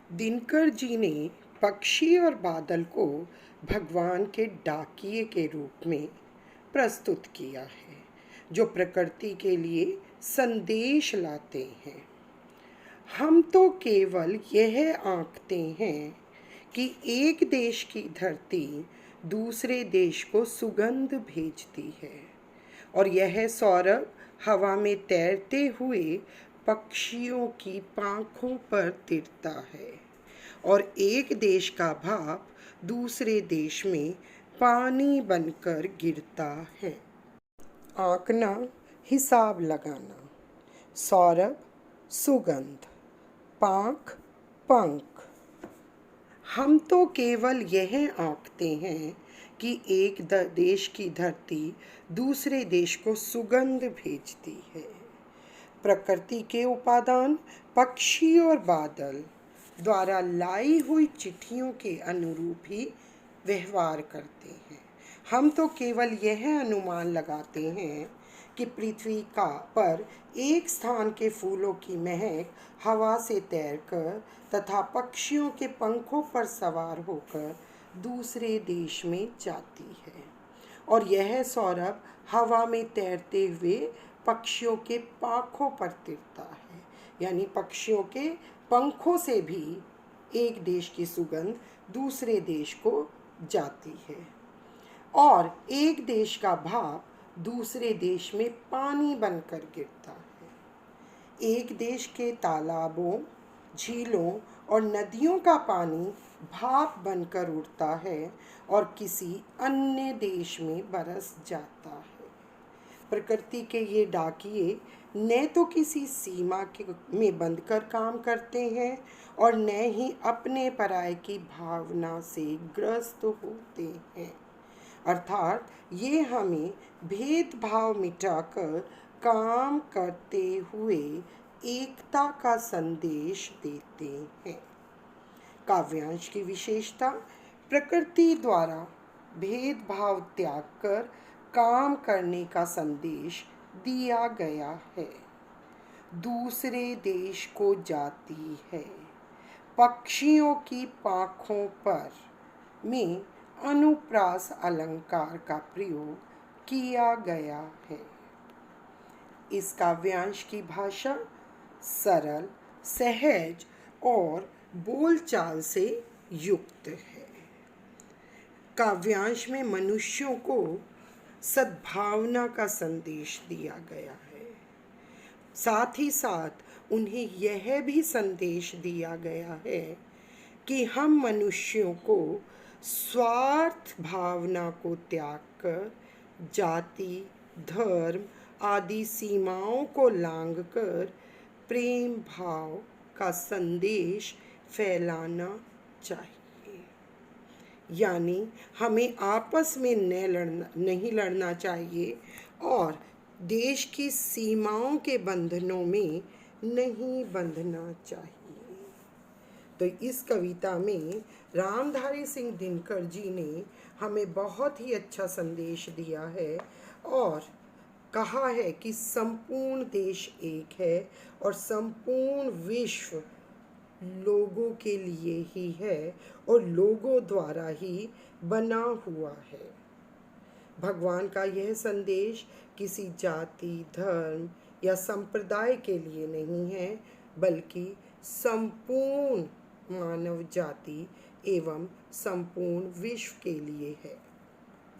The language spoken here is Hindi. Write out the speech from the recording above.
दिनकर जी ने पक्षी और बादल को भगवान के डाकिए के रूप में प्रस्तुत किया है, जो प्रकृति के लिए संदेश लाते हैं। हम तो केवल यह आंकते हैं कि एक देश की धरती दूसरे देश को सुगंध भेजती है, और यह सौरभ हवा में तैरते हुए पक्षियों की पांखों पर तिरता है, और एक देश का भाप दूसरे देश में पानी बनकर गिरता है। आंकना, हिसाब लगाना। सौरभ, सुगंध, पांख, पंख। हम तो केवल यह आंकते हैं कि एक देश की धरती दूसरे देश को सुगंध भेजती है। प्रकृति के उपादान पक्षी और बादल द्वारा लाई हुई चिट्ठियों के अनुरूप ही व्यवहार करते हैं। हम तो केवल यह अनुमान लगाते हैं कि पृथ्वी पर एक स्थान के फूलों की महक हवा से तैरकर तथा पक्षियों के पंखों पर सवार होकर दूसरे देश में जाती है, और यह सौरभ हवा में तैरते हुए पक्षियों के पांखों पर तिरता है, यानी पक्षियों के पंखों से भी एक देश की सुगंध दूसरे देश को जाती है, और एक देश का भाप दूसरे देश में पानी बनकर गिरता है। एक देश के तालाबों, झीलों और नदियों का पानी भाप बनकर उड़ता है और किसी अन्य देश में बरस जाता है। प्रकृति के ये डाकिए न तो किसी सीमा में बंधकर काम करते हैं और न ही अपने पराये की भावना से ग्रस्त होते हैं, अर्थात ये हमें भेदभाव मिटाकर काम करते हुए एकता का संदेश देते हैं। काव्यांश की विशेषता: प्रकृति द्वारा भेदभाव त्याग कर काम करने का संदेश दिया गया है। दूसरे देश को जाती है। पक्षियों की पांखों पर में अनुप्रास अलंकार का प्रयोग किया गया है। इस काव्यांश की भाषा सरल, सहज और बोलचाल से युक्त है। काव्यांश में मनुष्यों को सद्भावना का संदेश दिया गया है। साथ ही साथ उन्हें यह भी संदेश दिया गया है कि हम मनुष्यों को स्वार्थ भावना को त्याग कर जाति, धर्म आदि सीमाओं को लांघकर प्रेम भाव का संदेश फैलाना चाहिए। यानी हमें आपस में नहीं लड़ना चाहिए और देश की सीमाओं के बंधनों में नहीं बंधना चाहिए। तो इस कविता में रामधारी सिंह दिनकर जी ने हमें बहुत ही अच्छा संदेश दिया है और कहा है कि संपूर्ण देश एक है और संपूर्ण विश्व लोगों के लिए ही है और लोगों द्वारा ही बना हुआ है। भगवान का यह संदेश किसी जाति, धर्म या संप्रदाय के लिए नहीं है, बल्कि संपूर्ण मानव जाति एवं संपूर्ण विश्व के लिए है।